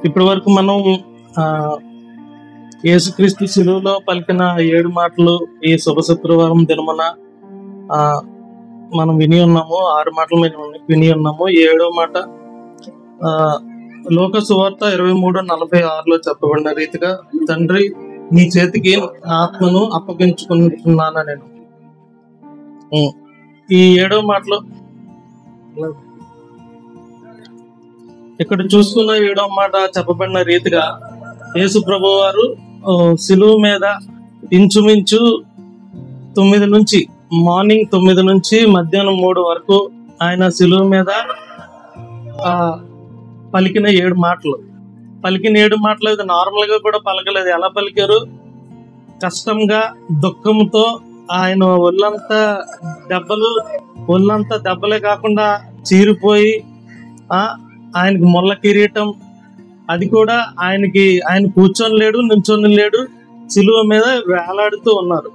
ఇప్పటి వరకు మనం ఆ యేసుక్రీస్తు శిలువలో పలికిన 7 మాటలు ఈ శుభ శుక్రవారం దినమున ఆ మనం విని ఉన్నాము. 6 మాటలు విని ఉన్నాము. 7వ మాట ఆ లోక సువార్త 23:46లో చెప్పబడిన రీతిగా, తండ్రి నీ చేతికి ఆత్మను అప్పగించుకుంటున్నాను నేను. ఈ 7వ మాటలో ఇక్కడ చూసుకున్న 7వ మాట చెప్పబడిన రీతిగా యేసు ప్రభు వారు శిలువ మీద ఇంచుమించు 9 నుంచి మార్నింగ్ 9 నుంచి మధ్యాహ్నం 3 వరకు ఆయన శిలువ మీద పలికిన 7 మాటలు. పలికిన 7 మాటలు ఇది నార్మల్ గా కూడా పలకలేదు. ఎలా పలికారు? కష్టంగా, దుఃఖంతో ఆయన ఒళ్ళంతా దెబ్బలే కాకుండా చీరిపోయి ఆయనకి ముళ్ళ కిరీటం, అది కూడా ఆయన కూర్చొని లేడు, నుంచొని లేడు, శిలువ మీద వేలాడుతూ ఉన్నారు.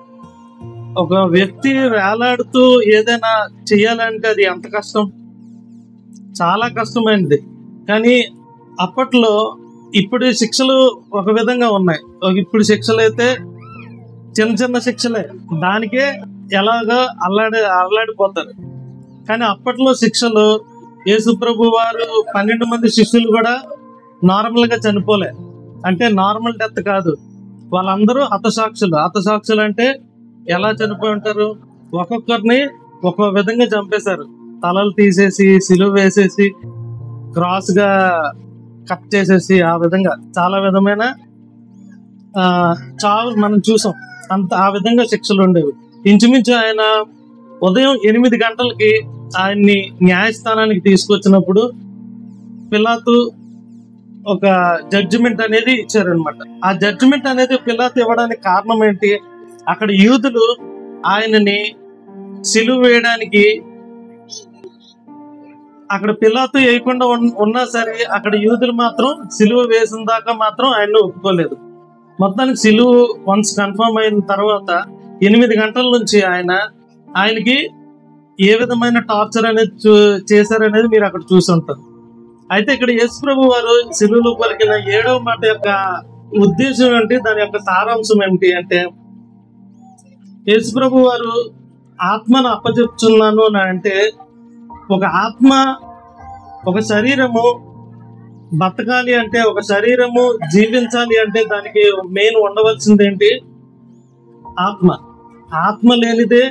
ఒక వ్యక్తి వేలాడుతూ ఏదైనా చెయ్యాలంటే అది ఎంత కష్టం, చాలా కష్టమైనది. కానీ అప్పట్లో ఇప్పుడు శిక్షలు ఒక విధంగా ఉన్నాయి. ఇప్పుడు శిక్షలు అయితే చిన్న చిన్న శిక్షలే, దానికే ఎలాగో అల్లాడిపోతారు. కానీ అప్పట్లో శిక్షలు, యేసు ప్రభు వారు 12 మంది శిష్యులు కూడా నార్మల్ గా చనిపోలే. అంటే నార్మల్ డెత్ కాదు, వాళ్ళందరూ హతసాక్షులు అంటే ఎలా చనిపోయి ఉంటారు? ఒక్కొక్కరిని ఒక్కొక్క విధంగా చంపేశారు. తలలు తీసేసి, సిలువ వేసేసి, క్రాస్ గా కట్ చేసేసి, ఆ విధంగా చాలా విధమైన చావు మనం చూసాం. ఆ విధంగా శిక్షలు ఉండేవి. ఇంచుమించు ఆయన ఉదయం 8 గంటలకి ఆయన్ని న్యాయస్థానానికి తీసుకొచ్చినప్పుడు పిలాతు ఒక జడ్జిమెంట్ అనేది ఇచ్చారనమాట. ఆ జడ్జిమెంట్ అనేది పిలాతు ఇవ్వడానికి కారణం ఏంటి? అక్కడ యూదులు ఆయనని సిలువ వేయడానికి, అక్కడ పిలాతు వేయకుండా ఉన్నా సరే అక్కడ యూదులు మాత్రం సిలువ వేసిన దాకా మాత్రం ఆయన్ని ఒప్పుకోలేదు. మొత్తానికి సిలువ వన్స్ కన్ఫర్మ్ అయిన తర్వాత 8 గంటల నుంచి ఆయనకి ఏ విధమైన టార్చర్ అనేది చేశారనేది మీరు అక్కడ చూసి ఉంటారు. అయితే ఇక్కడ యేసు ప్రభు వారు సిలువలో పలికిన 7వ మాట యొక్క ఉద్దేశం ఏంటి, దాని యొక్క సారాంశం ఏంటి అంటే, యేసు ప్రభు వారు ఆత్మను అప్పచెప్తున్నాను అని అంటే, ఒక ఆత్మ, ఒక శరీరము బతకాలి అంటే, ఒక శరీరము జీవించాలి అంటే దానికి మెయిన్ ఉండవలసింది ఏంటి? ఆత్మ లేనిదే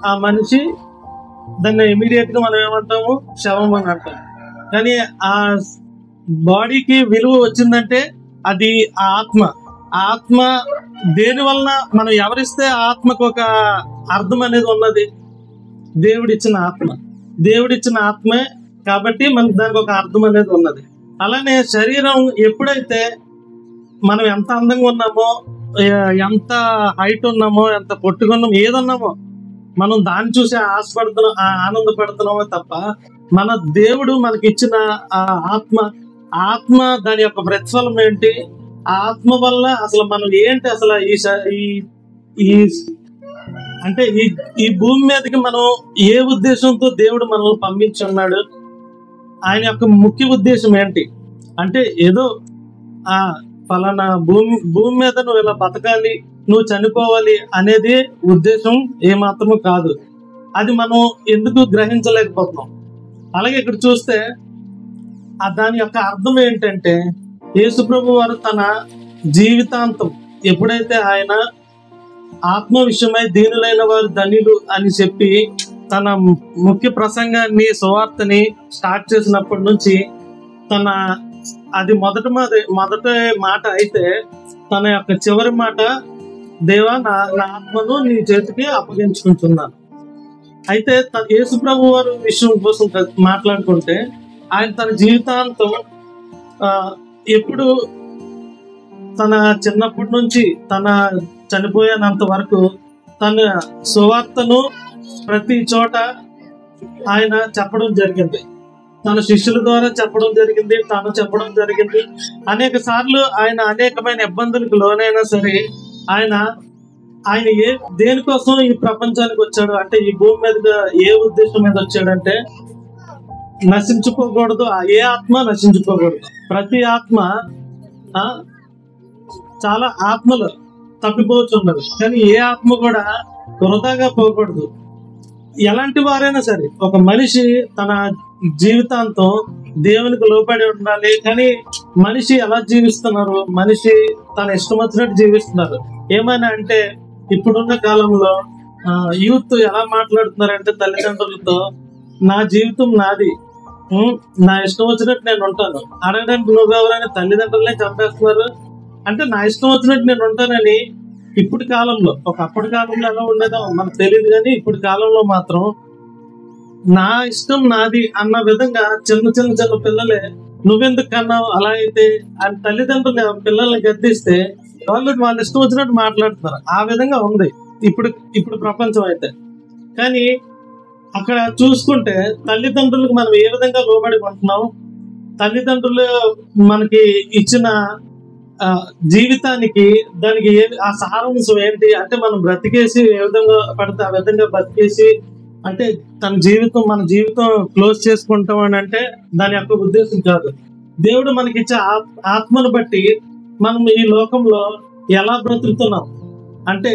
ఆ మనిషి, దాన్ని ఇమీడియట్ గా మనం ఏమంటాము? శవం అని అంటాం. కానీ ఆ బాడీకి విలువ వచ్చిందంటే అది ఆ ఆత్మ దేని వలన మనం ఎవరిస్తే ఆత్మకు ఒక అర్థం అనేది ఉన్నది? దేవుడిచ్చిన ఆత్మే కాబట్టి మనకు దానికి ఒక అర్థం అనేది ఉన్నది. అలానే శరీరం ఎప్పుడైతే మనం ఎంత అందంగా ఉన్నామో, ఎంత హైట్ ఉన్నామో, ఎంత పొట్టుకున్నామో, ఏదన్నామో మనం దాన్ని చూసి ఆనందపడుతున్నామో తప్ప, మన దేవుడు మనకిచ్చిన ఆ ఆత్మ దాని యొక్క ప్రతిఫలం ఏంటి? ఆ ఆత్మ వల్ల అసలు మనం ఏంటి? అసలు అంటే ఈ భూమి మీదకి మనం ఏ ఉద్దేశంతో దేవుడు మనల్ని పంపించున్నాడు? ఆయన యొక్క ముఖ్య ఉద్దేశం ఏంటి అంటే, ఏదో ఫలానా భూమి మీద నువ్వు ఇలా బతకాలి, నువ్వు చనిపోవాలి అనేది ఉద్దేశం ఏమాత్రము కాదు. అది మనం ఎందుకు గ్రహించలేకపోతున్నాం? అలాగే ఇక్కడ చూస్తే దాని యొక్క అర్థం ఏంటంటే, యేసు ప్రభు వారు తన జీవితాంతం ఎప్పుడైతే ఆయన ఆత్మ విషయమై దీనులైన వారు ధన్యులు అని చెప్పి తన ముఖ్య ప్రసంగాన్ని, సువార్తని స్టార్ట్ చేసినప్పటి నుంచి అది మొదటి మాట అయితే, తన యొక్క చివరి మాట, దేవా నా ఆత్మను నీ చేతికి అప్పగించుకుంటున్నాను. అయితే యేసు ప్రభు వారు విషయం కోసం మాట్లాడుకుంటే, ఆయన తన జీవితాంతం ఎప్పుడు తన చిన్నప్పటి నుంచి తన చనిపోయేంత వరకు తన సువార్తను ప్రతి చోట ఆయన చెప్పడం జరిగింది. తన శిష్యుల ద్వారా చెప్పడం జరిగింది, తాను చెప్పడం జరిగింది. అనేక సార్లు ఆయన అనేకమైన ఇబ్బందులకు లోనైనా సరే ఆయన దేనికోసం ఈ ప్రపంచానికి వచ్చాడు అంటే, ఈ భూమి మీద ఏ ఉద్దేశం మీద వచ్చాడంటే, నశించుకోకూడదు, ఏ ఆత్మ నశించుకోకూడదు. ప్రతి ఆత్మ చాలా ఆత్మలు తప్పిపోతున్నది, కానీ ఏ ఆత్మ కూడా వృధాగా పోకూడదు. ఎలాంటి వారైనా సరే, ఒక మనిషి తన జీవితాంతం దేవునికి లోబడి ఉండాలి. కానీ మనిషి ఎలా జీవిస్తున్నారు? మనిషి తన ఇష్టం వచ్చినట్టు జీవిస్తున్నారు. ఏమైనా అంటే ఇప్పుడున్న కాలంలో యూత్ ఎలా మాట్లాడుతున్నారంటే తల్లిదండ్రులతో, నా జీవితం నాది, నా ఇష్టం వచ్చినట్టు నేను ఉంటాను. అడగడానికి నువ్వెవరైనా తల్లిదండ్రులనే చంపేస్తున్నారు. అంటే నా ఇష్టం వచ్చినట్టు నేను ఉంటానని ఇప్పుడు కాలంలో, ఒకప్పటి కాలంలో ఎలా ఉండేదో మనకు తెలియదు, కానీ ఇప్పుడు కాలంలో మాత్రం నా ఇష్టం నాది అన్న విధంగా చిన్న చిన్న చిన్న పిల్లలే నువ్వెందుకు కన్నావు అలా అయితే అని తల్లిదండ్రులు పిల్లల్ని గద్దిస్తే వాళ్ళ ఇష్టం వచ్చినట్టు మాట్లాడుతున్నారు. ఆ విధంగా ఉంది ఇప్పుడు ప్రపంచం అయితే. కానీ అక్కడ చూసుకుంటే తల్లిదండ్రులకు మనం ఏ విధంగా లోబడి ఉంటున్నాం, తల్లిదండ్రులు మనకి ఇచ్చిన జీవితానికి దానికి ఆ సారాంశం ఏంటి అంటే, మనం బ్రతికేసి ఏ విధంగా పడితే ఆ విధంగా బ్రతికేసి అంటే మన జీవితం క్లోజ్ చేసుకుంటాం అని అంటే దాని యొక్క ఉద్దేశం కాదు. దేవుడు మనకిచ్చే ఆత్మను బట్టి మనం ఈ లోకంలో ఎలా బ్రతుకుతున్నాం అంటే,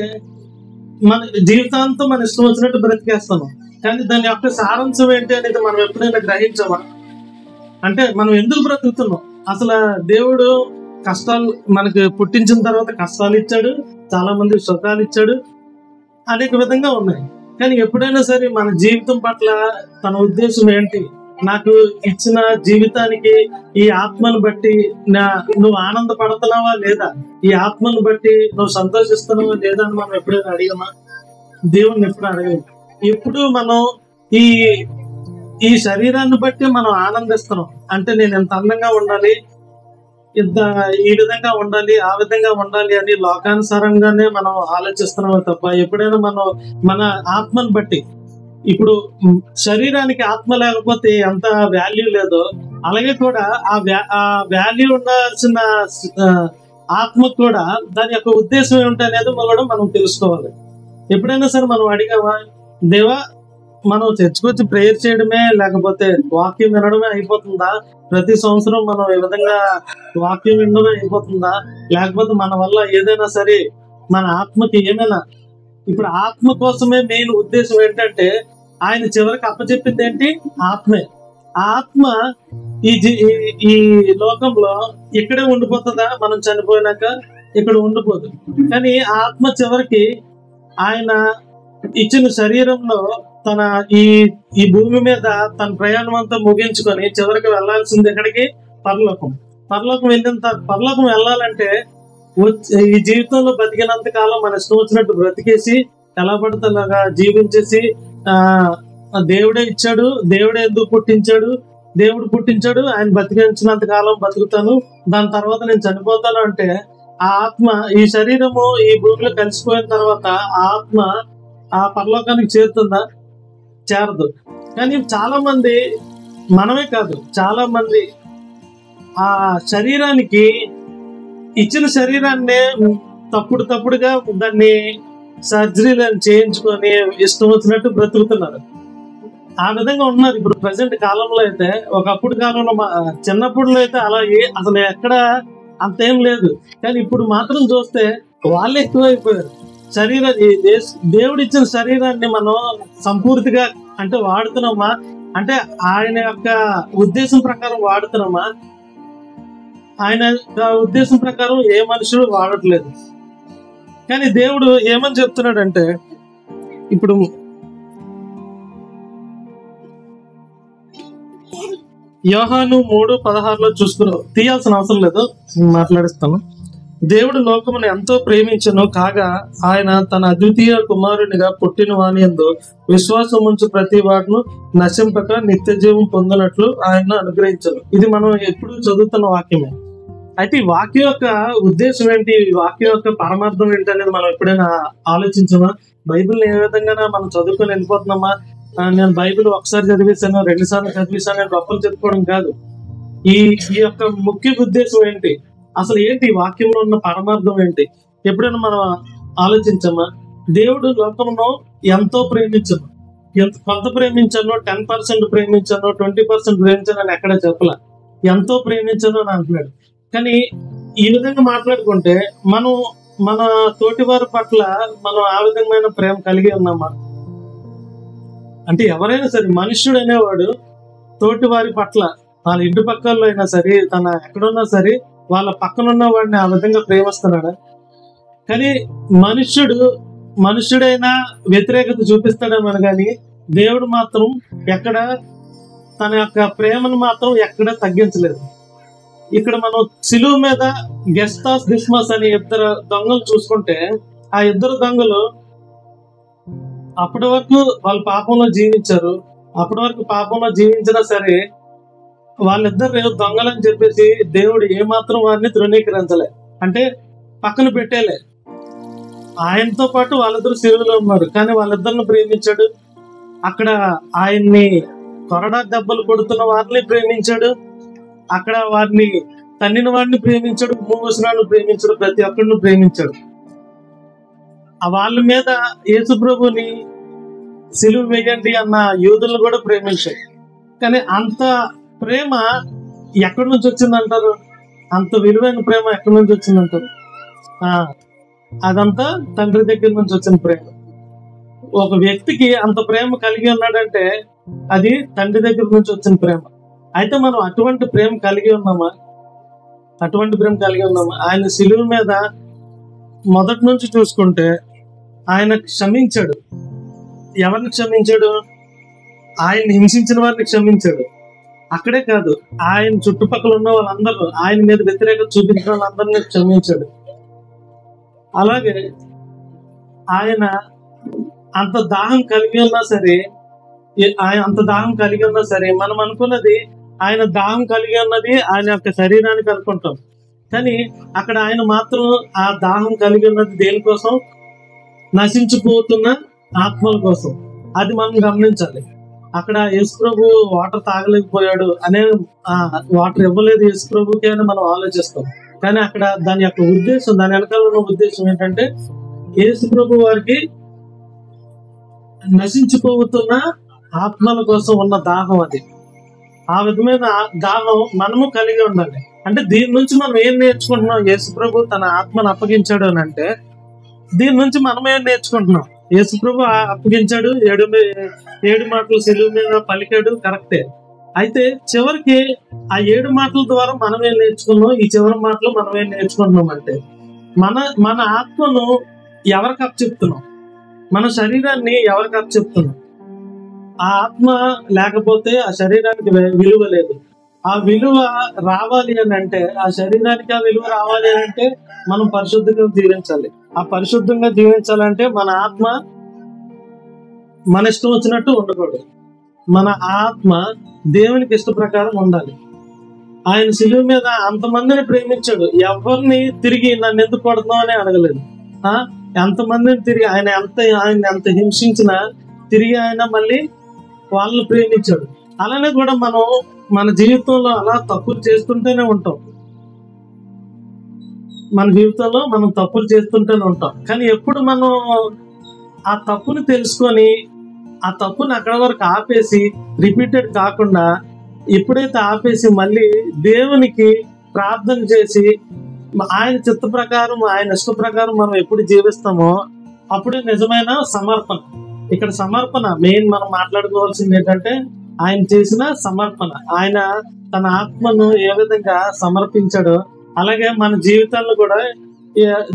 మన జీవితాంతం మన ఇష్టం వచ్చినట్టు బ్రతికేస్తున్నాం. కానీ దాని యొక్క సారాంశం ఏంటి అనేది మనం ఎప్పుడైనా గ్రహించామా? అంటే మనం ఎందుకు బ్రతుకుతున్నాం? అసలు దేవుడు కష్టాలు మనకు పుట్టించిన తర్వాత కష్టాలు ఇచ్చాడు, చాలా మంది సుఖాలు ఇచ్చాడు, అనేక విధంగా ఉన్నాయి. కానీ ఎప్పుడైనా సరే మన జీవితం పట్ల తన ఉద్దేశం ఏంటి, నాకు ఇచ్చిన జీవితానికి ఈ ఆత్మను బట్టి నువ్వు ఆనందపడుతున్నావా లేదా, ఈ ఆత్మను బట్టి నువ్వు సంతోషిస్తున్నావా లేదా అని మనం ఎప్పుడైనా అడిగమా? దేవుణ్ణి ఎప్పుడు అడగలేదు. ఎప్పుడు మనం ఈ శరీరాన్ని బట్టి మనం ఆనందిస్తున్నాం. అంటే నేను ఎంత అందంగా ఉండాలి, ఈ విధంగా ఉండాలి, ఆ విధంగా ఉండాలి అని లోకానుసారంగానే మనం ఆలోచిస్తున్నామే తప్ప ఎప్పుడైనా మనం మన ఆత్మను బట్టి, ఇప్పుడు శరీరానికి ఆత్మ లేకపోతే ఎంత వాల్యూ లేదో అలాగే కూడా ఆ వాల్యూ ఉండాల్సిన ఆత్మకు కూడా దాని యొక్క ఉద్దేశం ఏమిటి అనేది కూడా మనం తెలుసుకోవాలి. ఎప్పుడైనా సరే మనం అడిగామా, దేవా మనం చర్చకొచ్చి ప్రేయర్ చేయడమే లేకపోతే వాక్యం వినడమే అయిపోతుందా, ప్రతి సంవత్సరం మనం ఈ విధంగా వాక్యం వినడమే అయిపోతుందా, లేకపోతే మన వల్ల ఏదైనా సరే మన ఆత్మకి ఏమైనా, ఇప్పుడు ఆత్మ కోసమే మెయిన్ ఉద్దేశం ఏంటంటే ఆయన చివరికి అప్పచెప్పింది ఏంటి? ఆత్మే. ఆ ఆత్మ ఈ లోకంలో ఇక్కడే ఉండిపోతుందా? మనం చనిపోయినాక ఇక్కడ ఉండిపోదు. కానీ ఆ ఆత్మ చివరికి ఆయన ఇచ్చిన శరీరంలో తన ఈ భూమి మీద తన ప్రయాణం అంతా ముగించుకొని చివరికి వెళ్లాల్సింది ఎక్కడికి? పరలోకం. పరలోకం వెళ్ళాలంటే ఈ జీవితంలో బతికినంత కాలం మన ఇష్టం వచ్చినట్టు బ్రతికేసి ఎలా పడితే అలాగా జీవించేసి దేవుడే ఇచ్చాడు, దేవుడే ఎందుకు పుట్టించాడు, దేవుడు పుట్టించాడు, ఆయన బతికించినంత కాలం బతుకుతాను, దాని తర్వాత నేను చనిపోతాను అంటే ఆ ఆత్మ, ఈ శరీరము ఈ భూమిలో కలిసిపోయిన తర్వాత ఆ ఆత్మ ఆ పరలోకానికి చేరుతుందా? చేరదు. కానీ చాలా మంది, మనమే కాదు చాలా మంది ఆ శరీరానికి ఇచ్చిన శరీరాన్నే తప్పుడుగా దాన్ని సర్జరీలను చేయించుకొని ఇష్టం వచ్చినట్టు బ్రతుకుతున్నారు. ఆ విధంగా ఉన్నారు ఇప్పుడు ప్రజెంట్ కాలంలో అయితే. ఒకప్పుడు కాలంలో చిన్నప్పుడు అయితే అలా అసలు ఎక్కడ అంతేం లేదు. కానీ ఇప్పుడు మాత్రం చూస్తే వాళ్ళే ఎక్కువైపోయారు. దేవుడు ఇచ్చిన శరీరాన్ని మనం సంపూర్తిగా అంటే వాడుతున్నామా అంటే ఆయన యొక్క ఉద్దేశం ప్రకారం వాడుతున్నామా? ఆయన ఉద్దేశం ప్రకారం ఏ మనుషులు వాడట్లేదు. కానీ దేవుడు ఏమని చెప్తున్నాడంటే, ఇప్పుడు యోహాను 3:16 చూసుకున్నాం, తీయాల్సిన అవసరం లేదు, మాట్లాడిస్తాను. దేవుడు లోకమును ఎంతో ప్రేమించను కాగా ఆయన తన అద్వితీయ కుమారునిగా పుట్టిన వాని యందు విశ్వాసం ఉంచు ప్రతి వాడును నశింపక నిత్య జీవం పొందినట్లు ఆయన అనుగ్రహించను. ఇది మనం ఎప్పుడు చదువుతున్న వాక్యమే. అయితే ఈ వాక్యం యొక్క ఉద్దేశం ఏంటి, ఈ వాక్యం యొక్క పరమార్థం ఏంటి అనేది మనం ఎప్పుడైనా ఆలోచించామా? బైబిల్ ఏ విధంగా మనం చదువుకొని వెళ్ళిపోతున్నామా? నేను బైబిల్ ఒకసారి చదివేశాను, 2 సార్లు చదివేశాను అని గొప్పలు చెప్పుకోవడం కాదు. ఈ యొక్క ముఖ్య ఉద్దేశం ఏంటి, అసలు ఏంటి ఈ వాక్యంలో ఉన్న పరమార్థం ఏంటి ఎప్పుడైనా మనం ఆలోచించామా? దేవుడు లోకమును ఎంతో ప్రేమించను. కొంత ప్రేమించాను, 10% ప్రేమించాను, 20% ప్రేమించాను అని ఎక్కడ చెప్పలా. ఎంతో ప్రేమించాను అని అంటున్నాడు. కానీ ఈ విధంగా మాట్లాడుకుంటే మనం మన తోటి వారి పట్ల మనం ఆ విధమైన ప్రేమ కలిగి ఉన్నామా? అంటే ఎవరైనా సరే మనుష్యుడు అనేవాడు తోటి వారి పట్ల, వాళ్ళ ఇంటి పక్కల్లో అయినా సరే, తన ఎక్కడున్నా సరే, వాళ్ళ పక్కనున్న వాడిని ఆ విధంగా ప్రేమిస్తున్నాడా? కానీ మనుష్యుడైనా వ్యతిరేకత చూపిస్తాడేమో కానీ దేవుడు మాత్రం ఎక్కడ తన యొక్క ప్రేమను మాత్రం ఎక్కడ తగ్గించలేదు. ఇక్కడ మనం సిలువ మీద గెస్టాస్ డిస్మస్ అనే ఇద్దరు దొంగలు చూసుకుంటే, ఆ ఇద్దరు దొంగలు అప్పటి వరకు వాళ్ళ పాపంలో జీవించారు. అప్పటి వరకు పాపంలో జీవించినా సరే వాళ్ళిద్దరు దొంగలని చెప్పేసి దేవుడు ఏమాత్రం వారిని తృణీకరించలే, అంటే పక్కన పెట్టేలే. ఆయనతో పాటు వాళ్ళిద్దరు సిలువలో ఉన్నారు, కానీ వాళ్ళిద్దరిని ప్రేమించాడు. అక్కడ ఆయన్ని కొరడా దెబ్బలు కొడుతున్న వారిని ప్రేమించాడు, అక్కడ వారిని తన్నిన వాడిని ప్రేమించాడు, మూసినాన్ని ప్రేమించాడు, ప్రతి ఒక్కరిని ప్రేమించాడు. వాళ్ళ మీద యేసు ప్రభుని సిలువ వేయండి అన్న యూదులను కూడా ప్రేమించాడు. కానీ అంత ప్రేమ ఎక్కడి నుంచి వచ్చిందంటారు? అంత విలువైన ప్రేమ ఎక్కడి నుంచి వచ్చిందంటారు? అదంతా తండ్రి దగ్గర నుంచి వచ్చిన ప్రేమ. ఒక వ్యక్తికి అంత ప్రేమ కలిగి ఉన్నాడంటే అది తండ్రి దగ్గర నుంచి వచ్చిన ప్రేమ. అయితే మనం అటువంటి ప్రేమ కలిగి ఉన్నామా? అటువంటి ప్రేమ కలిగి ఉన్నామా? ఆయన సిలువ మీద మొదటి నుంచి చూసుకుంటే ఆయన క్షమించాడు. ఎవరిని క్షమించాడు? ఆయన హింసించిన వారిని క్షమించాడు. అక్కడే కాదు, ఆయన చుట్టుపక్కల ఉన్న వాళ్ళందరూ, ఆయన మీద వ్యతిరేకత చూపించిన వాళ్ళందరినీ క్షమించాడు. అలాగే ఆయన అంత దాహం కలిగి ఉన్నా సరే మనం అనుకున్నది ఆయన దాహం కలిగి ఉన్నది ఆయన యొక్క శరీరానికి అనుకుంటాం. కానీ అక్కడ ఆయన మాత్రం ఆ దాహం కలిగి ఉన్నది దేనికోసం? నశించిపోతున్న ఆత్మల కోసం. అది మనం గమనించాలి. అక్కడ యేసుప్రభు వాటర్ తాగలేకపోయాడు అనే, వాటర్ ఇవ్వలేదు యేసుప్రభుకి అని మనం ఆలోచిస్తాం. కానీ అక్కడ దాని యొక్క ఉద్దేశం, దాని వెనకాల ఉన్న ఉద్దేశం ఏంటంటే యేసుప్రభు వారికి నశించిపోతున్న ఆత్మల కోసం ఉన్న దాహం అది. ఆ విధమైన దాహం మనము కలిగి ఉండాలి. అంటే దీని నుంచి మనం ఏం నేర్చుకుంటున్నాం? యేసుప్రభు తన ఆత్మను అప్పగించాడు అని అంటే దీని నుంచి మనం ఏం నేర్చుకుంటున్నాం? యేసుప్రభు అప్పగించాడు, 7 మాటలు సిలువ మీద పలికాడు, కరెక్టే. అయితే చివరికి ఆ 7 మాటల ద్వారా మనం ఏం నేర్చుకున్నాం? ఈ చివరి మాటలు మనం ఏం నేర్చుకుంటున్నాం అంటే మన ఆత్మను ఎవరికి అప్పచెప్తున్నాం? మన శరీరాన్ని ఎవరికి అప్పచెప్తున్నాం? ఆ ఆత్మ లేకపోతే ఆ శరీరానికి విలువ లేదు. ఆ విలువ రావాలి అని అంటే, ఆ శరీరానికి ఆ విలువ రావాలి అని అంటే మనం పరిశుద్ధంగా జీవించాలి. ఆ పరిశుద్ధంగా జీవించాలంటే మన ఆత్మ మన ఇష్టం వచ్చినట్టు ఉండకూడదు. మన ఆత్మ దేవునికి ఇష్ట ప్రకారం ఉండాలి. ఆయన సిలువ మీద అంతమందిని ప్రేమించాడు. ఎవరిని తిరిగి నన్ను ఎందుకు కొడుతున్నావు అని అడగలేదు. ఎంతమందిని తిరిగి ఆయన ఎంత హింసించినా తిరిగి ఆయన మళ్ళీ వాళ్ళని ప్రేమించాడు. అలానే కూడా మనం మన జీవితంలో అలా తప్పులు చేస్తుంటేనే ఉంటాం. మన జీవితంలో మనం తప్పులు చేస్తుంటేనే ఉంటాం. కానీ ఎప్పుడు మనం ఆ తప్పుని తెలుసుకొని ఆ తప్పుని అక్కడ వరకు ఆపేసి రిపీటెడ్ కాకుండా, ఎప్పుడైతే ఆపేసి మళ్ళీ దేవునికి ప్రార్థన చేసి ఆయన చిత్త ప్రకారం, ఆయన ఇష్ట ప్రకారం మనం ఎప్పుడు జీవిస్తామో అప్పుడే నిజమైన సమర్పణ. ఇక్కడ సమర్పణ మెయిన్ మనం మాట్లాడుకోవాల్సింది ఏంటంటే ఆయన చేసిన సమర్పణ. ఆయన తన ఆత్మను ఏ విధంగా సమర్పించాడో అలాగే మన జీవితాలను కూడా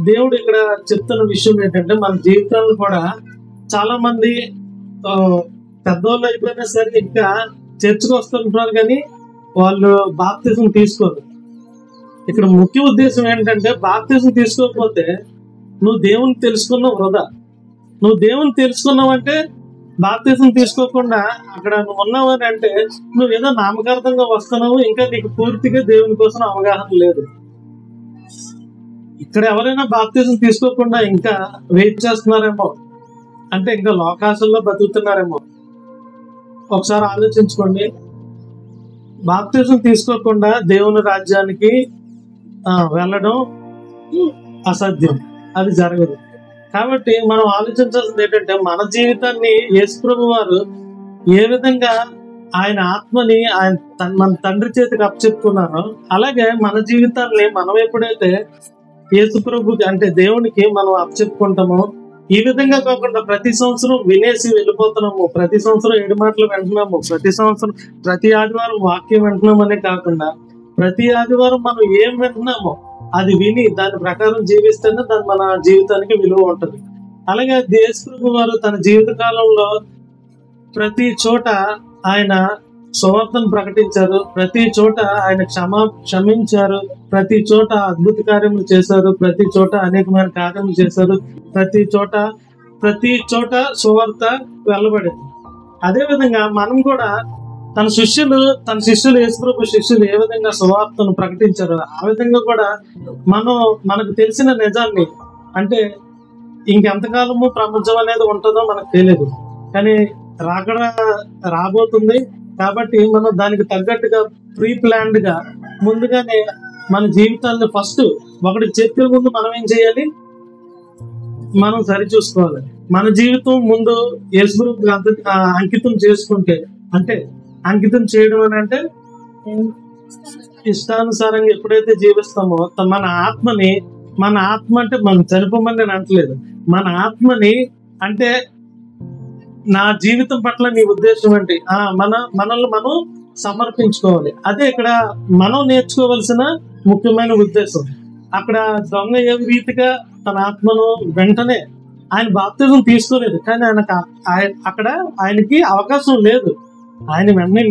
దేవుడు ఇక్కడ చెప్తున్న విషయం ఏంటంటే, మన జీవితాలను కూడా చాలా మంది పెద్దవాళ్ళు అయిపోయినా సరే ఇంకా చర్చకు వస్తుంటారు, కానీ వాళ్ళు బాప్తిజం తీసుకోరు. ఇక్కడ ముఖ్య ఉద్దేశం ఏంటంటే, బాప్తిజం తీసుకోకపోతే నువ్వు దేవుని తెలుసుకున్నావు వృధా. నువ్వు దేవుని తెలుసుకున్నావంటే బాప్తిజం తీసుకోకుండా అక్కడ నువ్వు ఉన్నావని అంటే నువ్వేదో నామకార్థంగా వస్తున్నావు, ఇంకా నీకు పూర్తిగా దేవుని కోసం అవగాహన లేదు. ఇక్కడ ఎవరైనా బాప్తిజం తీసుకోకుండా ఇంకా వెయిట్ చేస్తున్నారేమో అంటే ఇంకా లోకాశల్లో బతుకుతున్నారేమో. ఒకసారి ఆలోచించుకోండి. బాప్తిజం తీసుకోకుండా దేవుని రాజ్యానికి వెళ్ళడం అసాధ్యం, అది జరగదు. కాబట్టి మనం ఆలోచించాల్సింది ఏంటంటే మన జీవితాన్ని యేసుప్రభు వారు ఏ విధంగా ఆయన ఆత్మని మన తండ్రి చేతికి అప్పచెప్పుకున్నారో, అలాగే మన జీవితాన్ని మనం ఎప్పుడైతే యేసుప్రభు అంటే దేవునికి మనం అప్పచెప్పుకుంటామో, ఈ విధంగా కాకుండా ప్రతి సంవత్సరం వినేసి వెళ్ళిపోతున్నాము, ప్రతి సంవత్సరం 7 మాటలు వింటున్నాము, ప్రతి ఆదివారం వాక్యం వింటున్నామనే కాకుండా ప్రతి ఆదివారం మనం ఏం వింటున్నామో అది విని దాని ప్రకారం జీవిస్తేనే దాని మన జీవితానికి విలువ ఉంటుంది. అలాగే యేసుప్రభు వారు తన జీవిత కాలంలో ప్రతి చోట ఆయన సువార్తను ప్రకటించారు, ప్రతి చోట ఆయన క్షమించారు, ప్రతి చోట అద్భుత కార్యములు చేశారు, ప్రతి చోట అనేకమైన కార్యములు చేశారు, ప్రతి చోట సువార్త వెళ్ళబడింది. అదే విధంగా మనం కూడా తన శిష్యులు యేసుప్రభు శిష్యులు ఏ విధంగా సువార్తను ప్రకటించారు, ఆ విధంగా కూడా మనకు తెలిసిన నిజాన్ని, అంటే ఇంకెంతకాలము ప్రపంచం అనేది ఉంటుందో మనకు తెలియదు, కానీ రాబోతుంది. కాబట్టి మనం దానికి తగ్గట్టుగా ప్రీ ప్లాన్డ్ గా ముందుగానే మన జీవితాన్ని ఫస్ట్ ఒకటి చెప్పే ముందు మనం ఏం చేయాలి, మనం సరి చూసుకోవాలి. మన జీవితం ముందు యేసుప్రభుకి అంకితం చేసుకుంటే, అంటే అంకితం చేయడం అని అంటే ఇష్టానుసారంగా ఎప్పుడైతే జీవిస్తామో మన ఆత్మ అంటే మనం చనిపోమని నేను అంటలేదు, మన ఆత్మని అంటే నా జీవితం పట్ల నీ ఉద్దేశం ఏంటి, మనల్ని మనం సమర్పించుకోవాలి. అదే ఇక్కడ మనం నేర్చుకోవాల్సిన ముఖ్యమైన ఉద్దేశం. అక్కడ దొంగ ఏ రీతిగా తన ఆత్మను వెంటనే ఆయన బాప్తిజం తీసుకోలేదు, కానీ అక్కడ ఆయనకి అవకాశం లేదు, ఆయన వెంటనే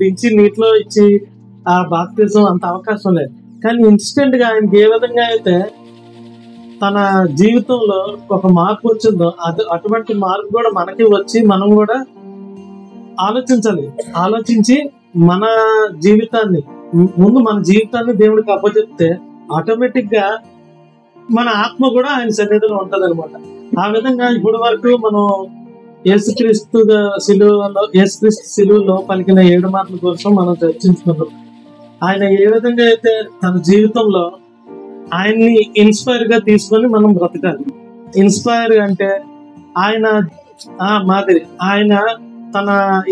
దించి నీటిలో ఇచ్చి ఆ బాప్తిజం అంత అవకాశం లేదు. కానీ ఇన్స్టెంట్ గా ఆయనకి ఏ విధంగా అయితే తన జీవితంలో ఒక మార్పు వచ్చిందో అటువంటి మార్పు కూడా మనకి వచ్చి మనం కూడా ఆలోచించి మన జీవితాన్ని దేవుడికి అప్పచెప్తే ఆటోమేటిక్ గా మన ఆత్మ కూడా ఆయన సన్నిధిలో ఉంటది అనమాట. ఆ విధంగా ఇప్పటి వరకు మనం యేసుక్రీస్తు శిలువలో పలికిన 7 మాటల కోసం మనం చర్చించుకున్నాం. ఆయన ఏ విధంగా అయితే తన జీవితంలో ఆయన్ని ఇన్స్పైర్ గా తీసుకొని మనం బ్రతకాలి. ఇన్స్పైర్ అంటే ఆయన తన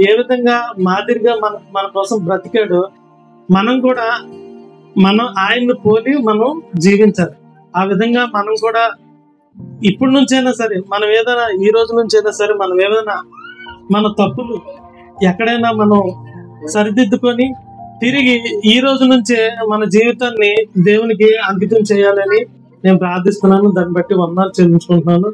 ఏ విధంగా మాదిరిగా మన కోసం బ్రతికాడో మనం ఆయన్ని పోలి మనం జీవించాలి. ఆ విధంగా మనం కూడా ఇప్పటి నుంచైనా సరే ఈ రోజు నుంచైనా సరే మనం ఏదైనా మన తప్పులు ఎక్కడైనా మనం సరిదిద్దుకొని తిరిగి ఈ రోజు నుంచే మన జీవితాన్ని దేవునికి అంకితం చేయాలని నేను ప్రార్థిస్తున్నాను. దాన్ని బట్టి వందనాలు చెల్లించుకుంటున్నాను.